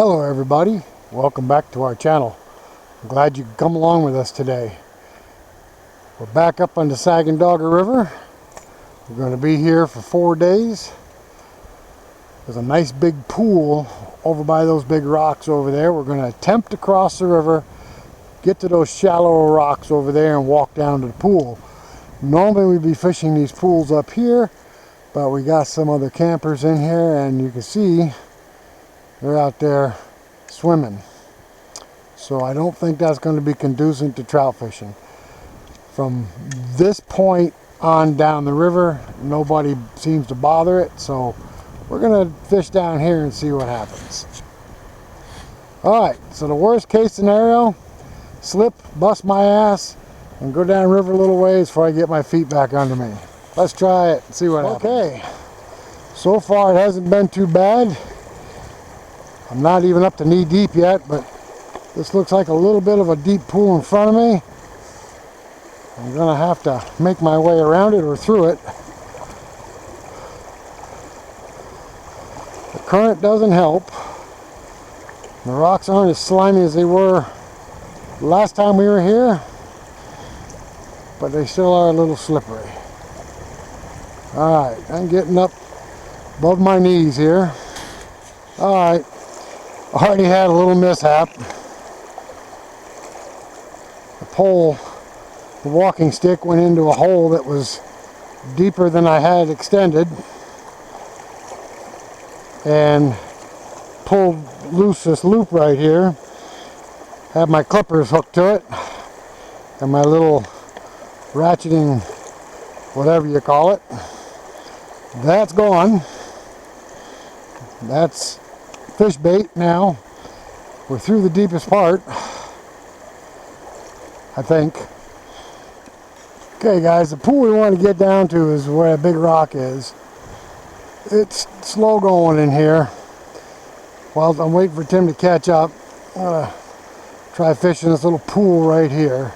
Hello everybody, welcome back to our channel. I'm glad you could come along with us today. We're back up on the Sacandaga River. We're going to be here for 4 days. There's a nice big pool over by those big rocks over there. We're going to attempt to cross the river, get to those shallower rocks over there and walk down to the pool. Normally we'd be fishing these pools up here, but we got some other campers in here and you can see they're out there swimming. So I don't think that's going to be conducive to trout fishing. From this point on down the river, nobody seems to bother it, so we're going to fish down here and see what happens. Alright, so the worst case scenario, slip, bust my ass, and go down river a little ways before I get my feet back under me. Let's try it and see what happens. Okay, so far it hasn't been too bad. I'm not even up to knee deep yet, but this looks like a little bit of a deep pool in front of me. I'm going to have to make my way around it or through it. The current doesn't help. The rocks aren't as slimy as they were last time we were here, but they still are a little slippery. Alright, I'm getting up above my knees here. Alright. Already had a little mishap. The pole, the walking stick went into a hole that was deeper than I had extended and pulled loose this loop right here. Had my clippers hooked to it and my little ratcheting, whatever you call it. That's gone. That's fish bait now. We're through the deepest part, I think. Okay guys, the pool we want to get down to is where that big rock is. It's slow going in here. While I'm waiting for Tim to catch up, I'm going to try fishing this little pool right here.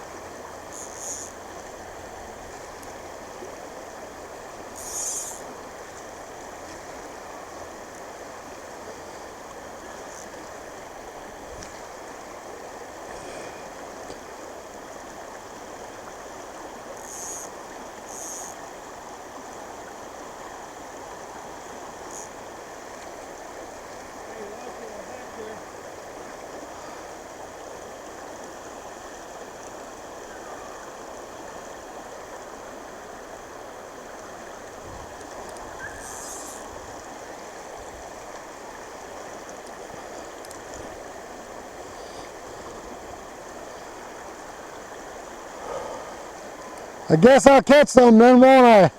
I guess I'll catch some then, won't I?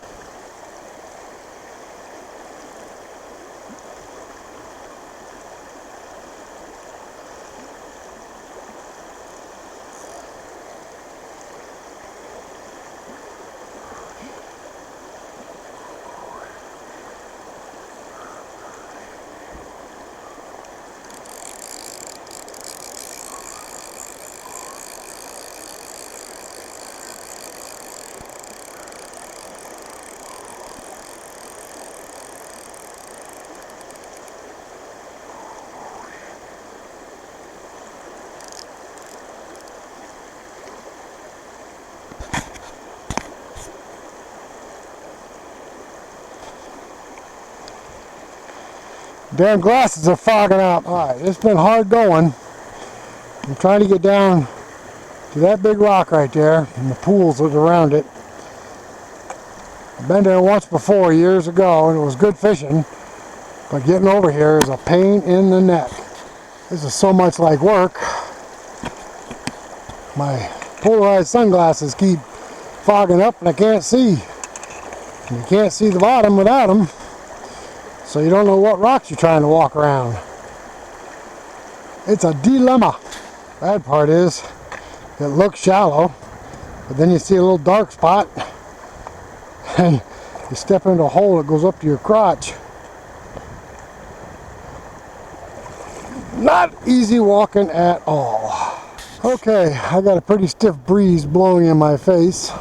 Damn glasses are fogging up. Alright, it's been hard going. I'm trying to get down to that big rock right there and the pools that are around it. I've been there once before years ago and it was good fishing, but getting over here is a pain in the neck. This is so much like work. My polarized sunglasses keep fogging up and I can't see. And you can't see the bottom without them. So you don't know what rocks you're trying to walk around. It's a dilemma. Bad part is, it looks shallow, but then you see a little dark spot, and you step into a hole that goes up to your crotch. Not easy walking at all. Okay, I got a pretty stiff breeze blowing in my face.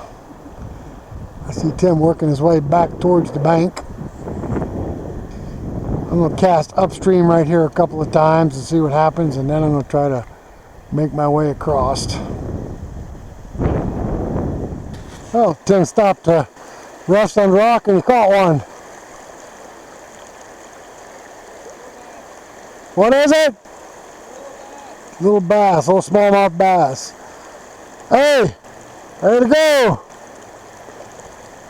I see Tim working his way back towards the bank. I'm going to cast upstream right here a couple of times and see what happens, and then I'm going to try to make my way across. Oh, Tim stopped to rest on rock and he caught one. What is it? Little bass, little smallmouth bass. Hey, there to go.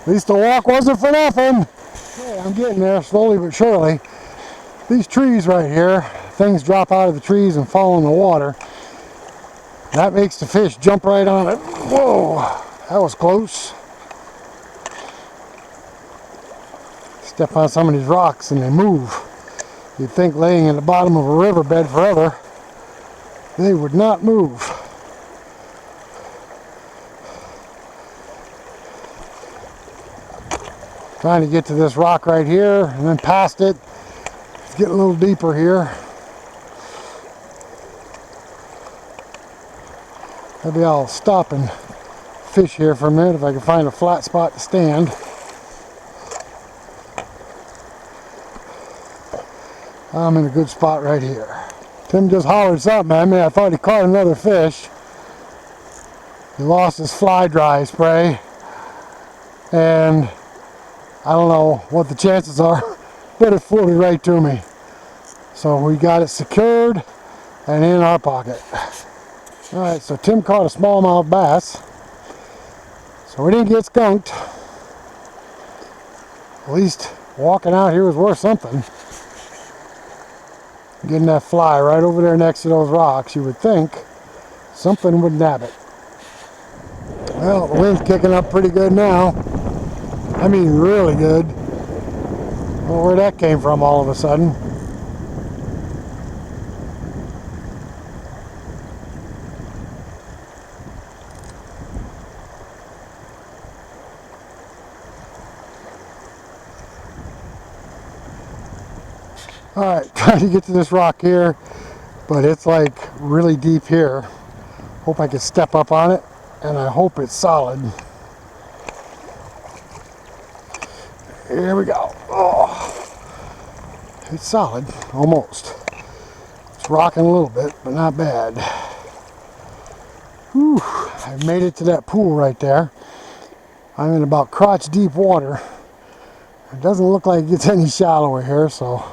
At least the walk wasn't for nothing. Okay, I'm getting there slowly but surely. These trees right here, things drop out of the trees and fall in the water. That makes the fish jump right on it. Whoa, that was close. Step on some of these rocks and they move. You'd think laying in the bottom of a riverbed forever, they would not move. Trying to get to this rock right here and then past it. It's getting a little deeper here. Maybe I'll stop and fish here for a minute if I can find a flat spot to stand. I'm in a good spot right here. Tim just hollered something at me. I thought he caught another fish. He lost his fly dry spray. And I don't know what the chances are, but it floated right to me. So we got it secured and in our pocket. Alright, so Tim caught a smallmouth bass. So we didn't get skunked. At least walking out here was worth something. Getting that fly right over there next to those rocks, you would think something would nab it. Well, the wind's kicking up pretty good now. I mean really good. I don't know where that came from all of a sudden. Alright, trying to get to this rock here, but it's like really deep here. Hope I can step up on it, and I hope it's solid. Here we go. Oh, it's solid, almost. It's rocking a little bit, but not bad. Whew, I made it to that pool right there. I'm in about crotch deep water. It doesn't look like it gets any shallower here, so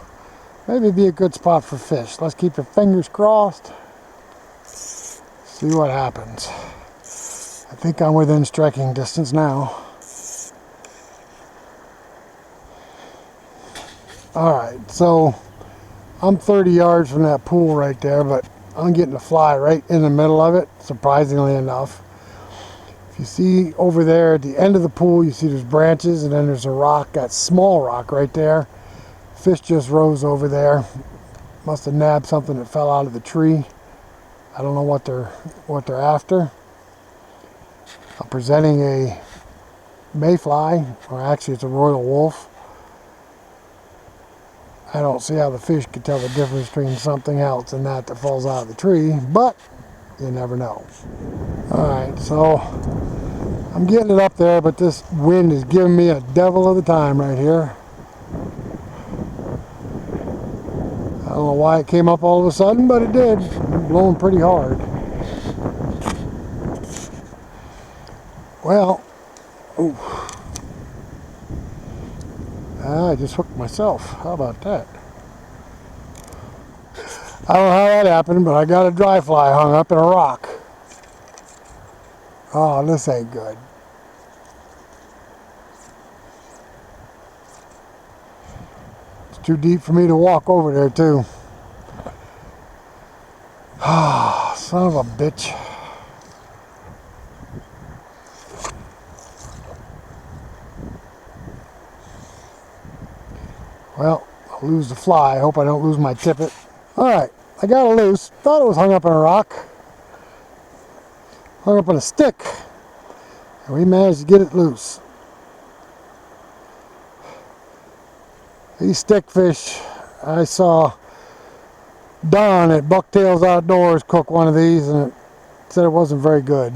maybe it'd be a good spot for fish. Let's keep your fingers crossed. See what happens. I think I'm within striking distance now. Alright, so I'm 30 yards from that pool right there, but I'm getting a fly right in the middle of it, surprisingly enough. If you see over there at the end of the pool, you see there's branches, and then there's a rock, that small rock right there. Fish just rose over there. Must have nabbed something that fell out of the tree. I don't know what they're after. I'm presenting a mayfly, or actually it's a royal wolf. I don't see how the fish could tell the difference between something else and that falls out of the tree, but you never know. Alright, so I'm getting it up there, but this wind is giving me a devil of the time right here. I don't know why it came up all of a sudden, but it did. It's blowing pretty hard. Well, ooh. I just hooked myself. How about that? I don't know how that happened, but I got a dry fly hung up in a rock. Oh, this ain't good. It's too deep for me to walk over there, too. Ah, son of a bitch. Well, I'll lose the fly. I hope I don't lose my tippet. Alright, I got it loose. Thought it was hung up in a rock. Hung up on a stick. And we managed to get it loose. These stickfish, I saw Don at Bucktails Outdoors cook one of these, and it said it wasn't very good.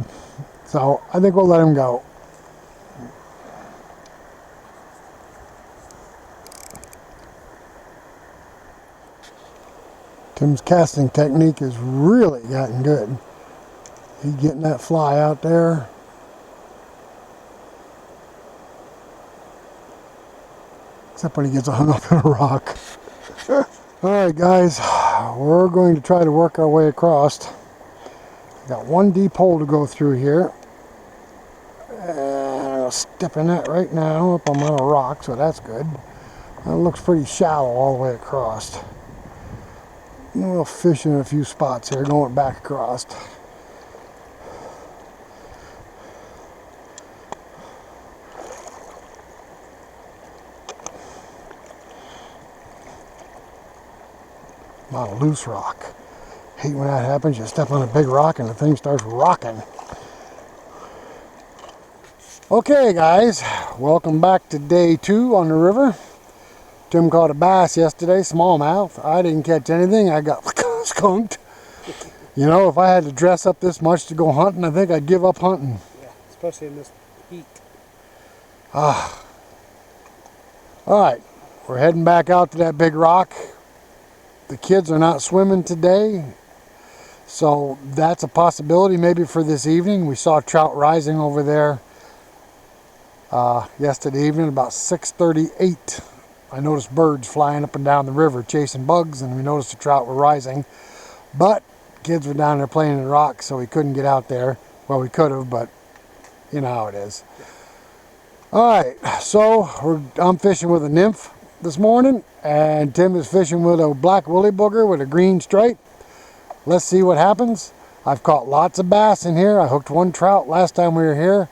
So I think we'll let him go. Tim's casting technique has really gotten good. He's getting that fly out there. Except when he gets hung up in a rock. Alright guys, we're going to try to work our way across. Got one deep hole to go through here. And I'll step in that right now up on a rock, so that's good. That looks pretty shallow all the way across. We'll fish in a few spots here going back across. A lot of loose rock. Hate when that happens. You step on a big rock and the thing starts rocking. Okay guys, welcome back to day 2 on the river. Tim caught a bass yesterday, smallmouth. I didn't catch anything. I got skunked. You know, if I had to dress up this much to go hunting, I think I'd give up hunting. Yeah, especially in this heat. Alright, we're heading back out to that big rock. The kids are not swimming today, so that's a possibility maybe for this evening. We saw trout rising over there yesterday evening about 6:38. I noticed birds flying up and down the river chasing bugs, and we noticed the trout were rising. But kids were down there playing in the rocks, so we couldn't get out there. Well, we could have, but you know how it is. Alright, so I'm fishing with a nymph this morning, and Tim is fishing with a black woolly booger with a green stripe. Let's see what happens. I've caught lots of bass in here. I hooked one trout last time we were here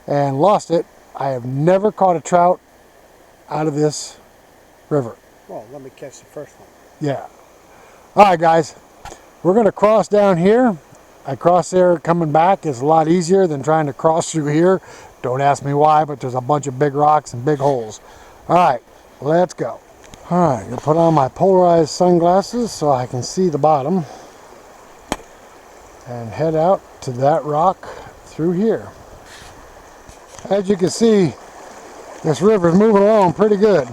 and lost it. I have never caught a trout out of this river. Well, let me catch the first one. Yeah. Alright guys, we're going to cross down here. I cross there coming back is a lot easier than trying to cross through here. Don't ask me why, but there's a bunch of big rocks and big holes. Alright, let's go. Alright, I'm going to put on my polarized sunglasses so I can see the bottom. And head out to that rock through here. As you can see, this river is moving along pretty good.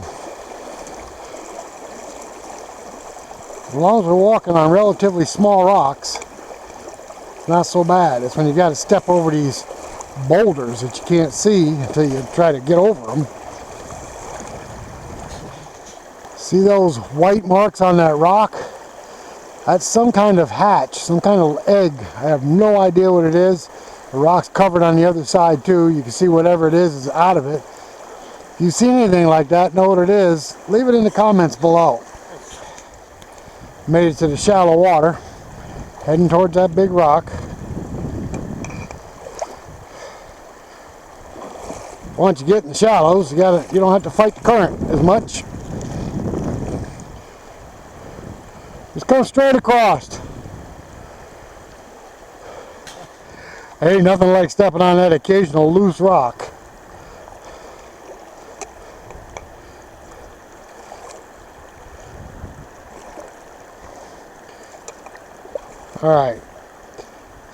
As long as we're walking on relatively small rocks, it's not so bad. It's when you got to step over these boulders that you can't see until you try to get over them. See those white marks on that rock? That's some kind of hatch, some kind of egg. I have no idea what it is. The rock's covered on the other side too. You can see whatever it is out of it. If you see anything like that, know what it is, leave it in the comments below. Made it to the shallow water, heading towards that big rock. Once you get in the shallows, you don't have to fight the current as much. Just come straight across. Ain't nothing like stepping on that occasional loose rock. Alright,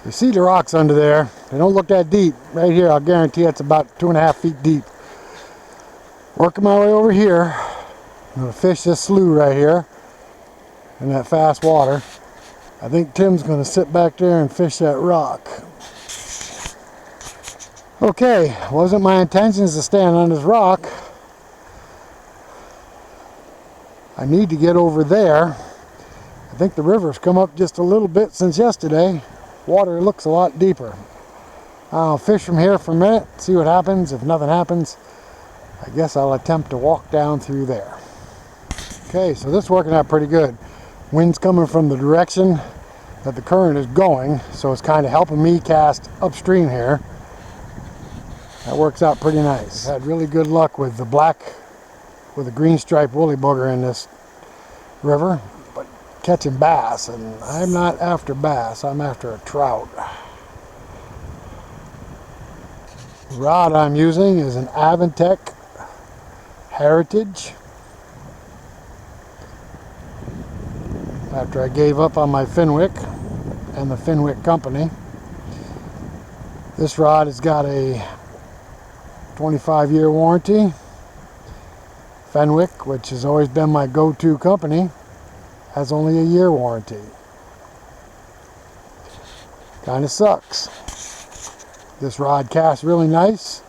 you see the rocks under there. They don't look that deep. Right here, I'll guarantee it's about 2.5 feet deep. Working my way over here. I'm going to fish this slough right here in that fast water. I think Tim's going to sit back there and fish that rock. Okay, wasn't my intentions to stand on this rock. I need to get over there. I think the river's come up just a little bit since yesterday. Water looks a lot deeper. I'll fish from here for a minute, see what happens. If nothing happens, I guess I'll attempt to walk down through there. Okay, so this is working out pretty good. Wind's coming from the direction that the current is going, so it's kind of helping me cast upstream here. That works out pretty nice. Had really good luck with the green striped woolly booger in this river, but catching bass, and I'm not after bass, I'm after a trout. The rod I'm using is an Avantech Heritage. After I gave up on my Fenwick and the Fenwick company. This rod has got a 25-year warranty. Fenwick, which has always been my go-to company, has only a year warranty. Kind of sucks. This rod casts really nice.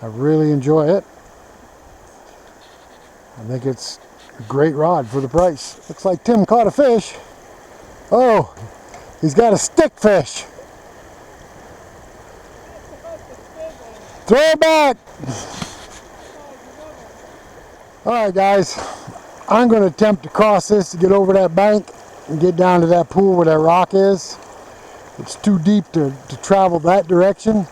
I really enjoy it. I think it's a great rod for the price. Looks like Tim caught a fish. Oh, he's got a stick fish. Throw it back. Alright guys, I'm going to attempt to cross this to get over that bank and get down to that pool where that rock is. It's too deep to travel that direction.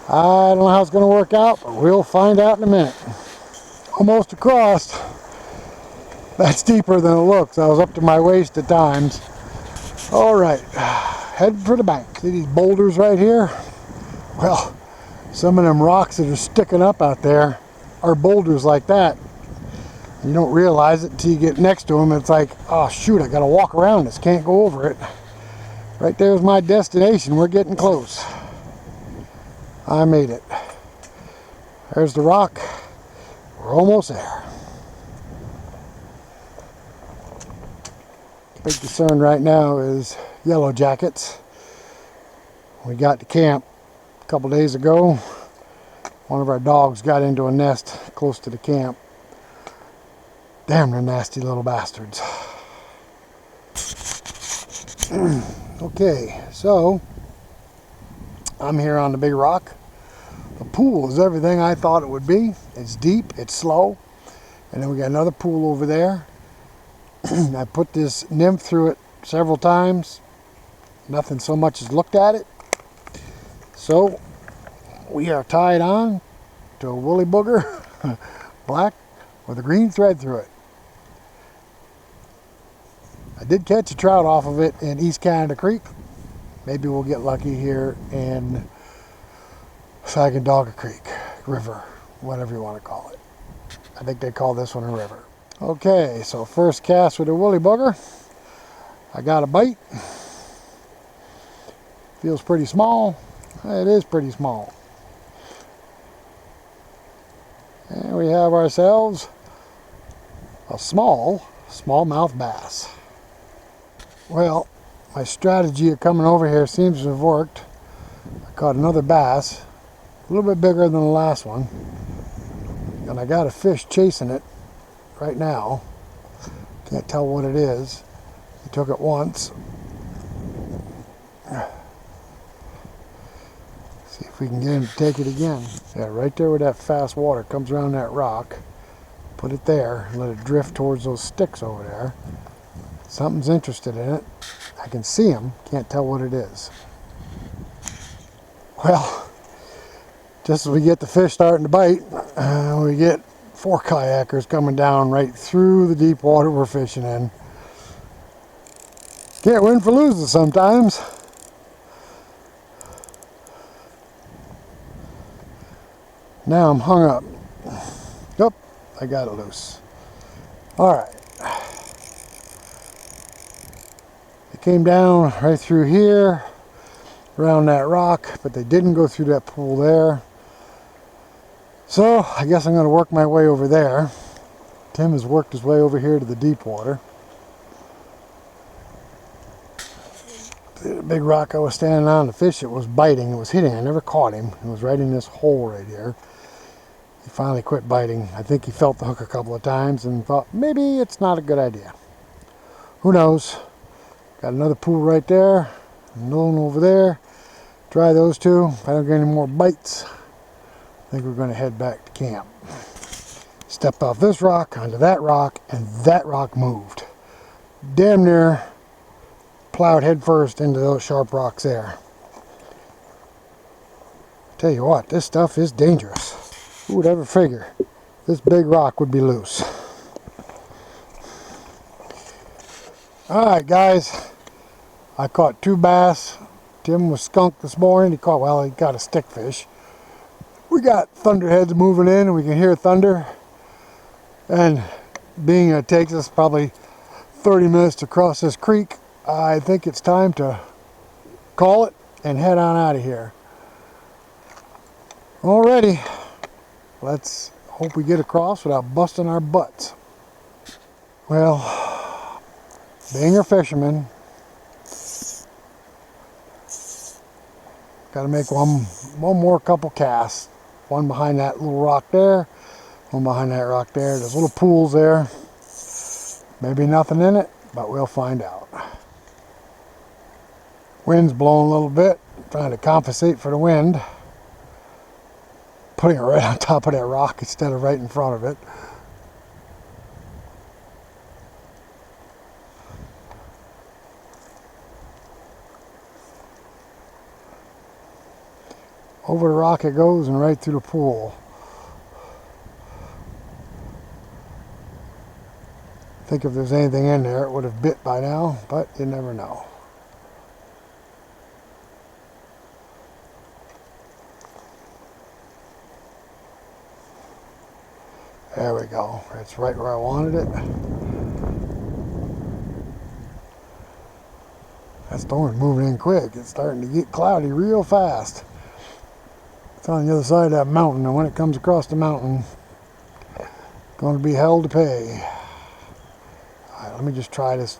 I don't know how it's going to work out, but we'll find out in a minute. Almost across. That's deeper than it looks. I was up to my waist at times. Alright, heading for the bank. See these boulders right here? Well, some of them rocks that are sticking up out there are boulders like that. You don't realize it until you get next to them. It's like, oh shoot, I gotta walk around this, can't go over it. Right there's my destination. We're getting close. I made it. There's the rock. We're almost there. Big concern right now is yellow jackets. We got to camp a couple days ago. One of our dogs got into a nest close to the camp. Damn, they're nasty little bastards. Okay, so I'm here on the big rock. The pool is everything I thought it would be. It's deep, it's slow. And then we got another pool over there. I put this nymph through it several times. Nothing so much as looked at it. So we are tied on to a woolly booger, black, with a green thread through it. I did catch a trout off of it in East Canada Creek. Maybe we'll get lucky here in Sacandaga Creek, river, whatever you want to call it. I think they call this one a river. Okay, so first cast with a woolly booger. I got a bite. Feels pretty small. It is pretty small. And we have ourselves a smallmouth bass. Well, my strategy of coming over here seems to have worked. I caught another bass, a little bit bigger than the last one. And I got a fish chasing it right now. Can't tell what it is. He took it once. See if we can get him to take it again. Yeah, right there where that fast water comes around that rock. Put it there and let it drift towards those sticks over there. Something's interested in it. I can see him, can't tell what it is. Well, just as we get the fish starting to bite, we get 4 kayakers coming down right through the deep water we're fishing in. Can't win for losing sometimes. Now I'm hung up. Nope, I got it loose. Alright. They came down right through here, around that rock, but they didn't go through that pool there. So I guess I'm going to work my way over there. Tim has worked his way over here to the deep water. The big rock I was standing on, the fish it was biting, it was hitting. I never caught him. It was right in this hole right here. He finally quit biting. I think he felt the hook a couple of times and thought maybe it's not a good idea. Who knows? Got another pool right there, another one over there. Try those two. If I don't get any more bites, I think we're going to head back to camp. Stepped off this rock onto that rock, and that rock moved. Damn near plowed head first into those sharp rocks there. Tell you what, this stuff is dangerous. Who would ever figure this big rock would be loose? Alright guys, I caught 2 bass. Tim was skunked this morning. He got a stickfish. We got thunderheads moving in and we can hear thunder. And being it takes us probably 30 minutes to cross this creek, I think it's time to call it and head on out of here. Alrighty, let's hope we get across without busting our butts. Well, being a fisherman, got to make one more couple casts. One behind that little rock there, one behind that rock there. There's little pools there. Maybe nothing in it, but we'll find out. Wind's blowing a little bit, trying to compensate for the wind. Putting it right on top of that rock instead of right in front of it. Over the rock it goes and right through the pool. I think if there's anything in there it would have bit by now, but you never know. There we go. It's right where I wanted it. That storm's moving in quick. It's starting to get cloudy real fast. It's on the other side of that mountain, and when it comes across the mountain, it's going to be hell to pay. All right, let me just try this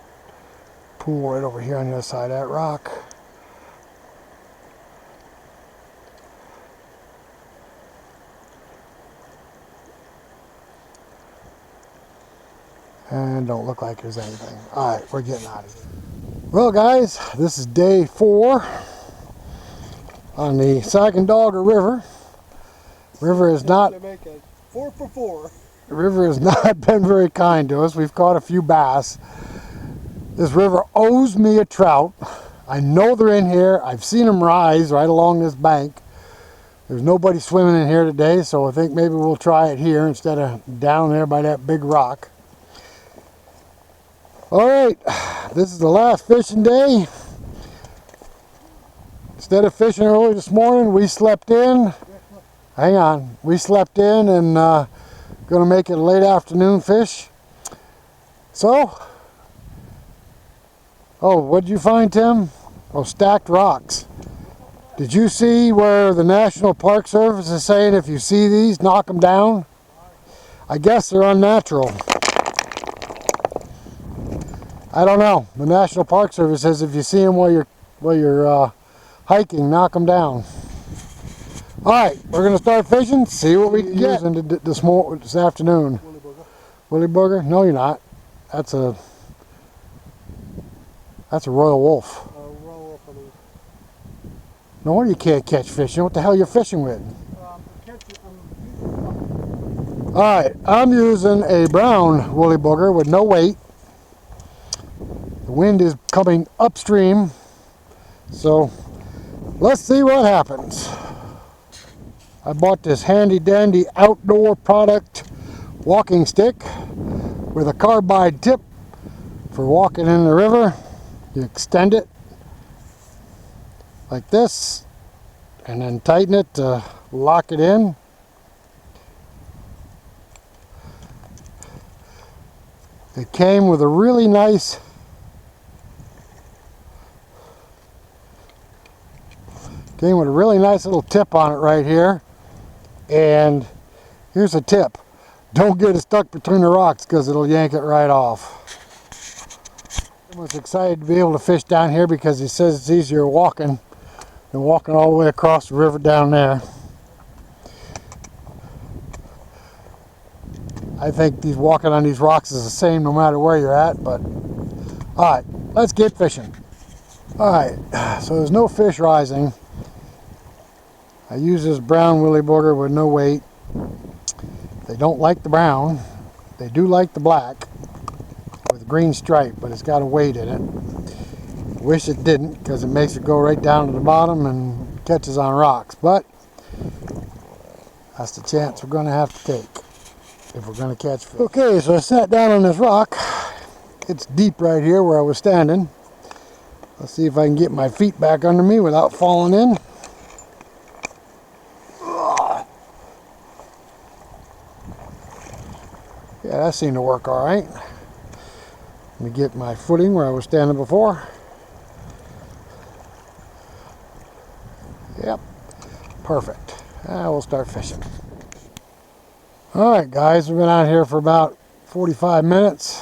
pool right over here on the other side of that rock. And don't look like there's anything. All right, we're getting out of here. Well, guys, this is day 4 on the Sacandaga River. River is not. To make a 4 for 4. The river has not been very kind to us. We've caught a few bass. This river owes me a trout. I know they're in here. I've seen them rise right along this bank. There's nobody swimming in here today, so I think maybe we'll try it here instead of down there by that big rock. All right, this is the last fishing day. Instead of fishing early this morning, we slept in. Hang on, we slept in and going to make it a late afternoon fish. So, oh, what did you find, Tim? Oh, stacked rocks. Did you see where the National Park Service is saying if you see these, knock them down? I guess they're unnatural. I don't know. The National Park Service says if you see them while you're hiking, knock them down. All right, we're going to start fishing, see what we can get this afternoon. Willy booger. Willy booger? No, you're not. That's a royal wolf. Roll up on No wonder you can't catch fish. You know what the hell you're fishing with? All right, I'm using a brown woolly booger with no weight. The wind is coming upstream, so let's see what happens. I bought this handy dandy outdoor product walking stick with a carbide tip for walking in the river. You extend it like this and then tighten it to lock it in. It came with a really nice little tip on it right here. And here's a tip. Don't get it stuck between the rocks because it'll yank it right off. I'm most excited to be able to fish down here because he says it's easier walking than walking all the way across the river down there. I think walking on these rocks is the same no matter where you're at, but alright, let's get fishing. Alright, so there's no fish rising. I use this brown willy booger with no weight. They don't like the brown. They do like the black with a green stripe, but it's got a weight in it. Wish it didn't because it makes it go right down to the bottom and catches on rocks, but that's the chance we're going to have to take if we're going to catch fish. Okay, so I sat down on this rock. It's deep right here where I was standing. Let's see if I can get my feet back under me without falling in. Yeah, that seemed to work all right. Let me get my footing where I was standing before. Yep, perfect. Now we'll start fishing. All right, guys, we've been out here for about 45 minutes.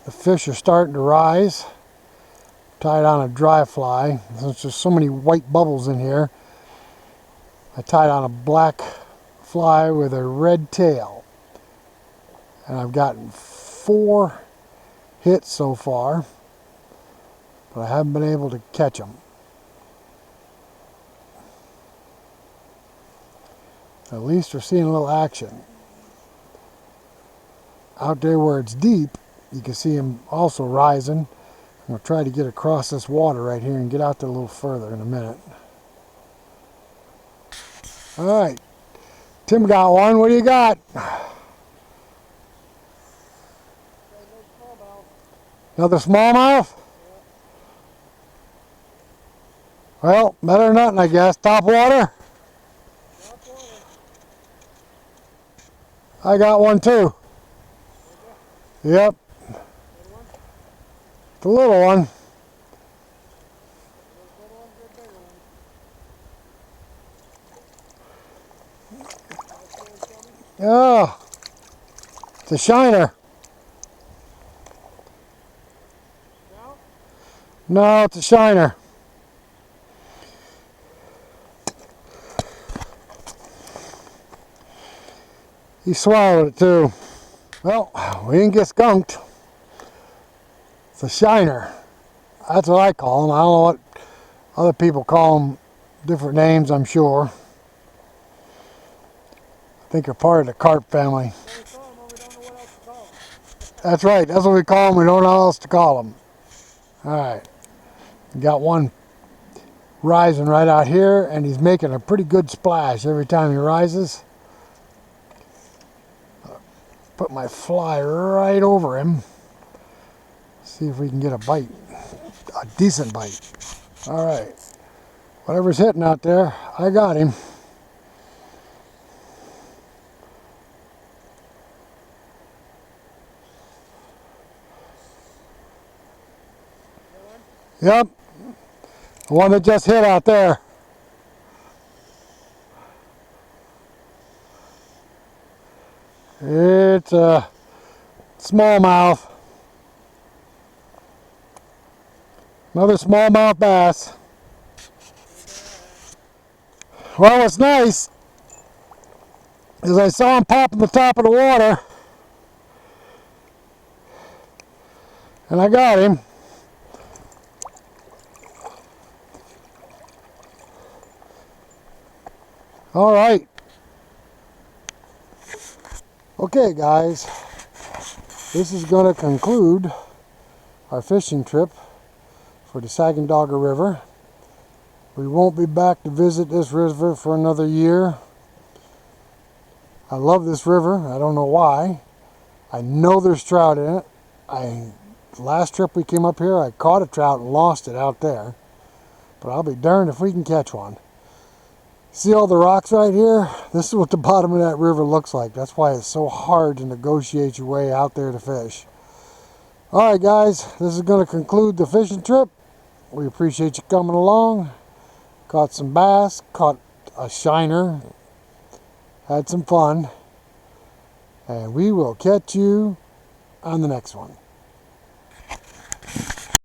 The fish are starting to rise. Tied on a dry fly. There's just so many white bubbles in here. I tied on a black fly with a red tail. And I've gotten 4 hits so far, but I haven't been able to catch them. At least we're seeing a little action. Out there where it's deep, you can see them also rising. I'm going to try to get across this water right here and get out there a little further in a minute. All right, Tim got one. What do you got? Another smallmouth? Well, better than nothing, I guess. Top water? I got one too. Yep. It's a little one. Oh, it's a shiner. No, it's a shiner. He swallowed it too. Well, we didn't get skunked. It's a shiner. That's what I call them. I don't know what other people call them. Different names, I'm sure. I think they're part of the carp family. That's right. That's what we call them. We don't know what else to call them. All right. Got one rising right out here, and he's making a pretty good splash every time he rises. Put my fly right over him. See if we can get a bite. A decent bite. All right. Whatever's hitting out there, I got him. Yep. The one that just hit out there. It's a smallmouth. Another smallmouth bass. Well, what's nice is I saw him pop in the top of the water, and I got him. All right. Okay, guys, this is going to conclude our fishing trip for the Sacandaga River. We won't be back to visit this river for another year. I love this river. I don't know why. I know there's trout in it. Last trip we came up here, I caught a trout and lost it out there. But I'll be darned if we can catch one. See all the rocks right here? This is what the bottom of that river looks like. That's why it's so hard to negotiate your way out there to fish. Alright guys, this is going to conclude the fishing trip. We appreciate you coming along. Caught some bass, caught a shiner, had some fun, and we will catch you on the next one.